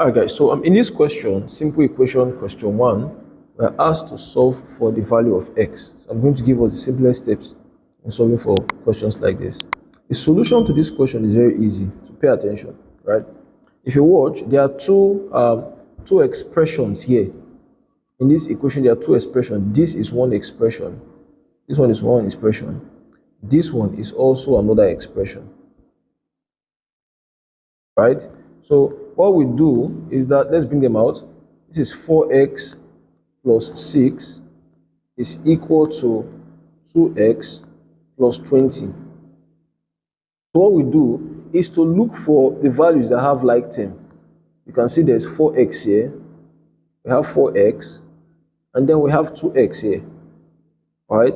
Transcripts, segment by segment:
Alright guys, so in this question, simple equation question 1, we're asked to solve for the value of x. So I'm going to give us the simplest steps in solving for questions like this. The solution to this question is very easy, so pay attention, right? If you watch, there are two expressions here. In this equation, there are two expressions. This is one expression. This one is one expression. This one is also another expression, right? So what we do is that, let's bring them out. This is 4x plus 6 is equal to 2x plus 20. So what we do is to look for the values that have like term. You can see there's 4x here, we have 4x, and then we have 2x here, right?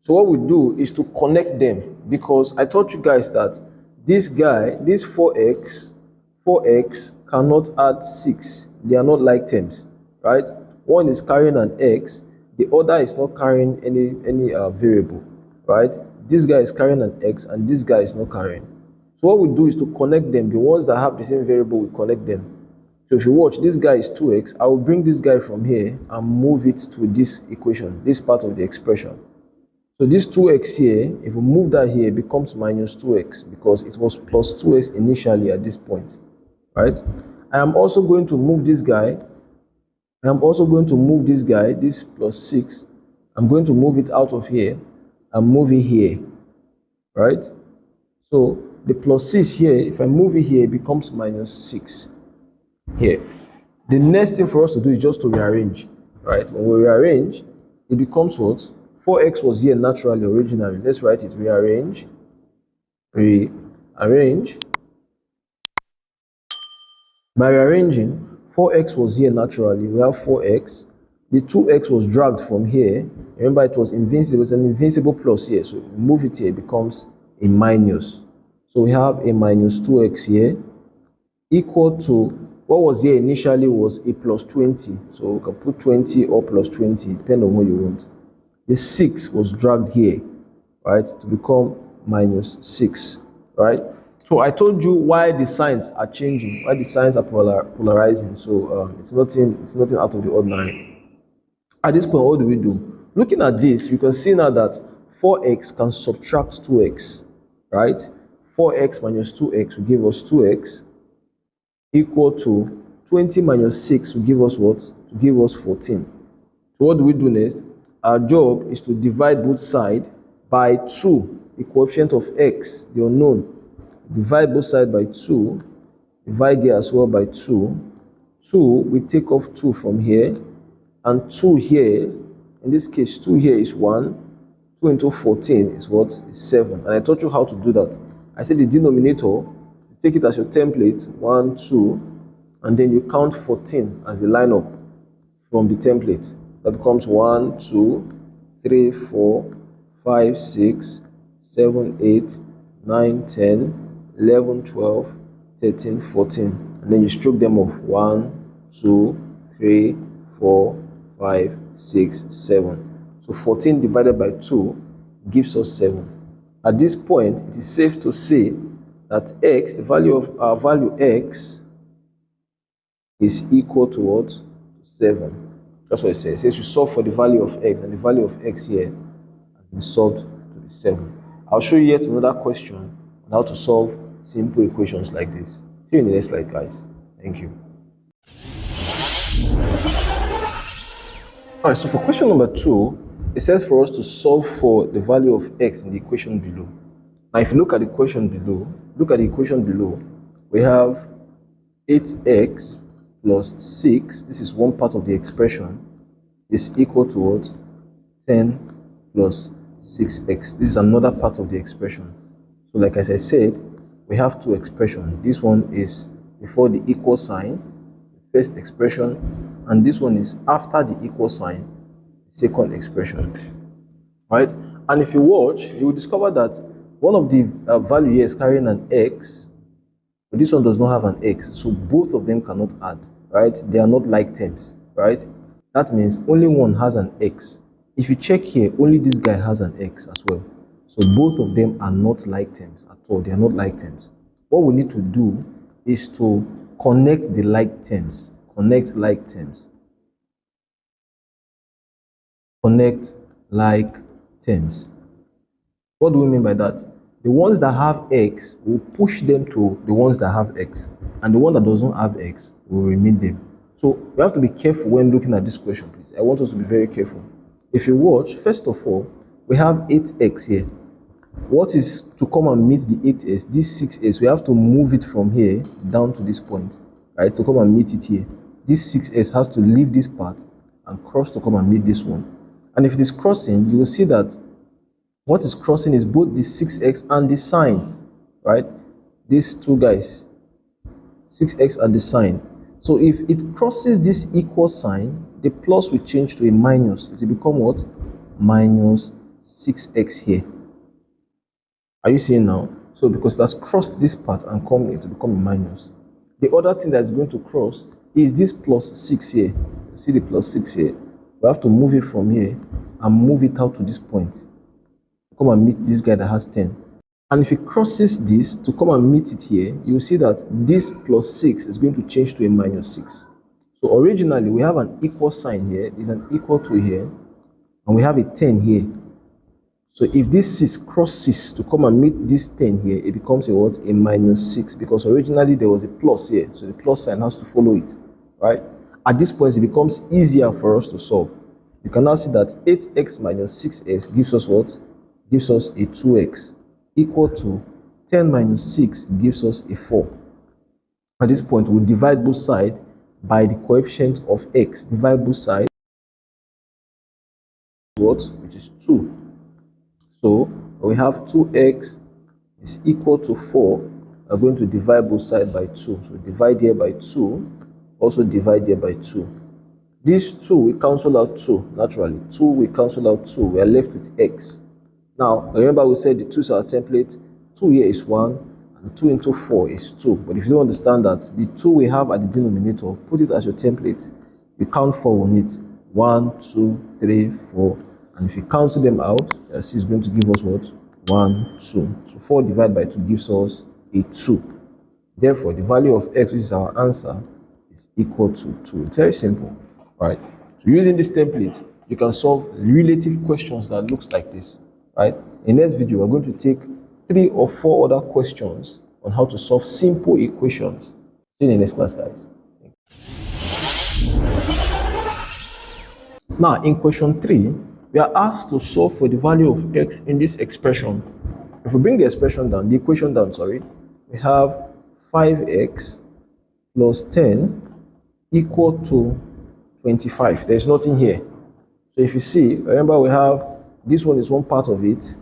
So what we do is to connect them, because I taught you guys that this guy, this 4x cannot add 6. They are not like terms, right? One is carrying an x, the other is not carrying any variable, right? This guy is carrying an x and this guy is not carrying. So what we do is to connect them. The ones that have the same variable, we connect them. So if you watch, this guy is 2x. I will bring this guy from here and move it to this equation, this part of the expression. So this 2x here, if we move that here, it becomes minus 2x because it was plus 2x initially at this point, right? I am also going to move this guy. I am also going to move this guy, this plus 6. I'm going to move it out of here and move it here, right? So the plus 6 here, if I move it here, it becomes minus 6 here. The next thing for us to do is just to rearrange, right? When we rearrange, it becomes what? 4x was here naturally, originally. Let's write it, rearrange. By rearranging, 4x was here naturally, we have 4x. The 2x was dragged from here. Remember, it was invincible, it was an invincible plus here. So move it here, it becomes a minus. So we have a minus 2x here, equal to, what was here initially was a plus 20. So we can put 20 or plus 20, depending on what you want. The 6 was dragged here, right, to become minus 6, right? So I told you why the signs are changing, why the signs are polarizing. So it's nothing out of the ordinary. At this point, what do we do? Looking at this, you can see now that 4x can subtract 2x, right? 4x minus 2x will give us 2x, equal to 20 minus 6 will give us what? To give us 14. So what do we do next? Our job is to divide both sides by 2, the coefficient of x, the unknown. Divide both sides by 2, divide here as well by 2. 2, we take off 2 from here, and 2 here, in this case 2 here is 1, 2 into 14 is what? Is 7. And I taught you how to do that. I said the denominator, take it as your template, 1, 2, and then you count 14 as the lineup from the template. That becomes 1, 2, 3, 4, 5, 6, 7, 8, 9, 10, 11, 12, 13, 14. And then you stroke them off. 1, 2, 3, 4, 5, 6, 7. So 14 divided by 2 gives us 7. At this point, it is safe to say that x, the value of our value x, is equal to what? 7. That's what it says. It says we solve for the value of x, and the value of x here has been solved to be 7. I'll show you yet another question on how to solve simple equations like this. See you in the next slide, guys. Thank you. Alright, so for question number 2, it says for us to solve for the value of x in the equation below. Now, if you look at the equation below, we have 8x plus 6, this is one part of the expression, is equal to what? 10 plus 6x. This is another part of the expression. So like as I said, we have two expressions. This one is before the equal sign, the first expression, and this one is after the equal sign, the second expression, right? And if you watch, you will discover that one of the value here is carrying an x, but this one does not have an x, so both of them cannot add, right? They are not like terms, right? That means only one has an x. If you check here, only this guy has an x as well. So both of them are not like terms at all. They are not like terms. What we need to do is to connect the like terms. Connect like terms. Connect like terms. What do we mean by that? The ones that have x, will push them to the ones that have x, and the one that doesn't have x will remove them. So we have to be careful when looking at this question, please. I want us to be very careful. If you watch, first of all, we have 8x here. What is to come and meet the 8s? This 6s, we have to move it from here down to this point, right? To come and meet it here. This 6s has to leave this part and cross to come and meet this one. And if it is crossing, you will see that what is crossing is both the 6x and the sign, right? These two guys, 6x and the sign. So if it crosses this equal sign, the plus will change to a minus. It will become what? Minus 6x here. Are you seeing now? So because it has crossed this part and come here to become a minus. The other thing that is going to cross is this plus 6 here. You see the plus 6 here? We have to move it from here and move it out to this point. Come and meet this guy that has 10. And if it crosses this to come and meet it here, you will see that this plus 6 is going to change to a minus 6. So originally we have an equal sign here, there's an equal to here, and we have a 10 here. So if this 6 crosses to come and meet this 10 here, it becomes a what? A minus 6, because originally there was a plus here, so the plus sign has to follow it, right? At this point, it becomes easier for us to solve. You can now see that 8x minus 6x gives us what? Gives us a 2x, equal to 10 minus 6 gives us a 4. At this point, we'll divide both sides by the coefficient of x. Divide both sides, what? Which is 2. So we have 2x is equal to 4. We're going to divide both sides by 2. So divide here by 2, also divide here by 2. These 2 we cancel out 2 naturally. 2 we cancel out 2. We are left with x. Now remember we said the 2 is our template. 2 here is 1 and 2 into 4 is 2. But if you don't understand that, the 2 we have at the denominator, put it as your template. You count 4 on it. 1, 2, 3, 4. And if you cancel them out, this is going to give us what? 1, 2. So 4 divided by 2 gives us a 2. Therefore, the value of x, which is our answer, is equal to 2. It's very simple, right? So using this template, you can solve relative questions that looks like this, right? In the next video, we're going to take 3 or 4 other questions on how to solve simple equations. See you in the next class, guys. Now, in question 3, we are asked to solve for the value of x in this expression. If we bring the expression down, the equation down, we have 5x plus 10 equal to 25. There's nothing here. So if you see, remember we have, this one is one part of it,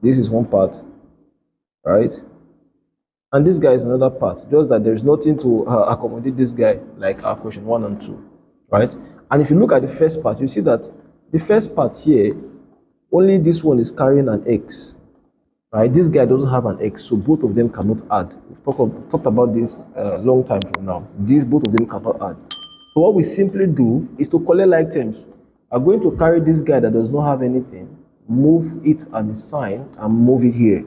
this is one part, right? And this guy is another part, just that there's nothing to accommodate this guy like our question 1 and 2, right? And if you look at the first part, you see that the first part here, only this one is carrying an x, right? This guy doesn't have an x, so both of them cannot add. We've talked about this a long time from now. Both of them cannot add. So what we simply do is to collect like terms. I'm going to carry this guy that does not have anything, move it and the sign, and move it here.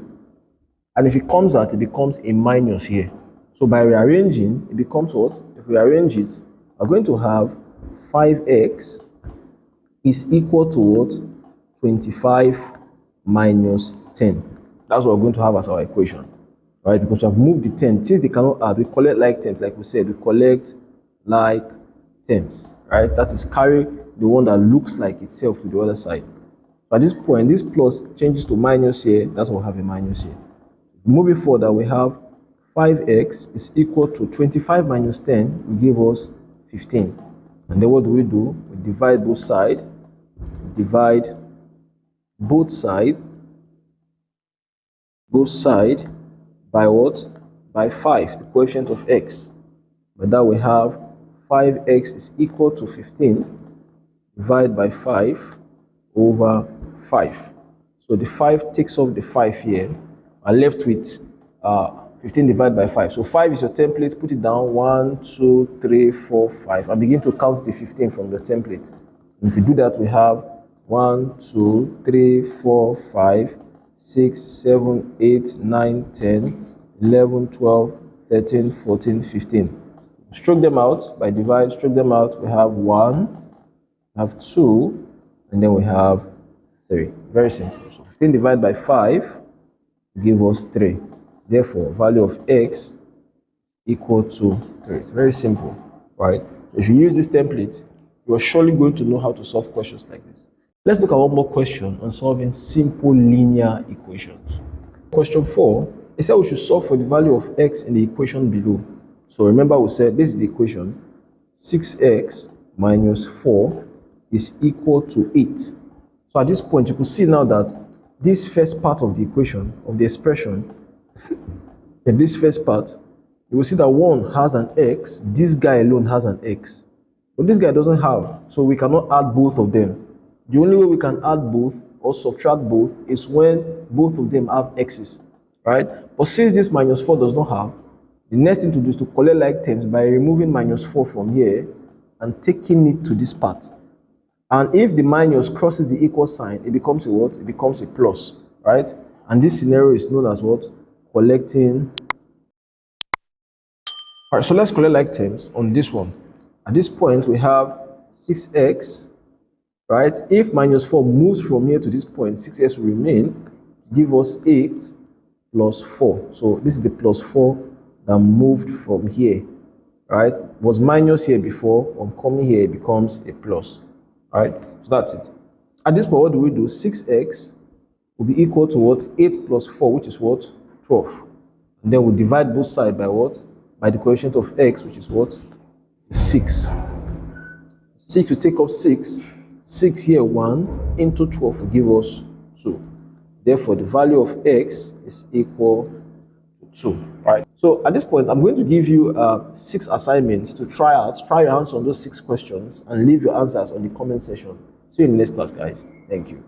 And if it comes out, it becomes a minus here. So by rearranging, it becomes what? If we arrange it, we're going to have 5x is equal to what? 25 minus 10. That's what we're going to have as our equation, right? Because we have moved the 10. Since they cannot add, we collect like terms. Like we said, we collect like terms, right? That is carry the one that looks like itself to the other side. At this point, this plus changes to minus here. That's why we have a minus here. Moving further, we have 5x is equal to 25 minus 10 will give us 15. And then what do? We divide both sides. Divide both sides by what? By 5, the coefficient of x. But that we have 5x is equal to 15 divided by 5 over 5. So the 5 takes off the 5 here. I'm left with 15 divided by 5. So 5 is your template. Put it down. 1, 2, 3, 4, 5. And begin to count the 15 from the template. If you do that, we have 1, 2, 3, 4, 5, 6, 7, 8, 9, 10, 11, 12, 13, 14, 15. Stroke them out by divide, stroke them out. We have 1, we have 2, and then we have 3. Very simple. So 15 divided by 5 give us 3. Therefore, value of x equal to 3. It's very simple, right? If you use this template, you are surely going to know how to solve questions like this. Let's look at one more question on solving simple linear equations. Question 4, it said we should solve for the value of x in the equation below. So remember we said this is the equation, 6x minus 4 is equal to 8. So at this point, you can see now that this first part of the equation, of the expression, in this first part, you will see that one has an x, this guy alone has an x. But this guy doesn't have, so we cannot add both of them. The only way we can add both or subtract both is when both of them have x's, right? But since this minus 4 does not have, the next thing to do is to collect like terms by removing minus 4 from here and taking it to this part. And if the minus crosses the equal sign, it becomes a what? It becomes a plus, right? And this scenario is known as what? Collecting. All right, so let's collect like terms on this one. At this point, we have 6x, right? If minus 4 moves from here to this point, 6x will remain, give us 8 plus 4. So this is the plus 4 that moved from here, right? It was minus here before, on coming here, it becomes a plus, right? So that's it. At this point, what do we do? 6x will be equal to what? 8 plus 4, which is what? 12. And then we divide both sides by what? By the coefficient of x, which is what? 6. 6 will take up 6. 6 here, 1 into 12 will give us 2. Therefore, the value of x is equal to 2. Right? So at this point, I'm going to give you 6 assignments to try out. Try your hands on those 6 questions and leave your answers on the comment section. See you in the next class, guys. Thank you.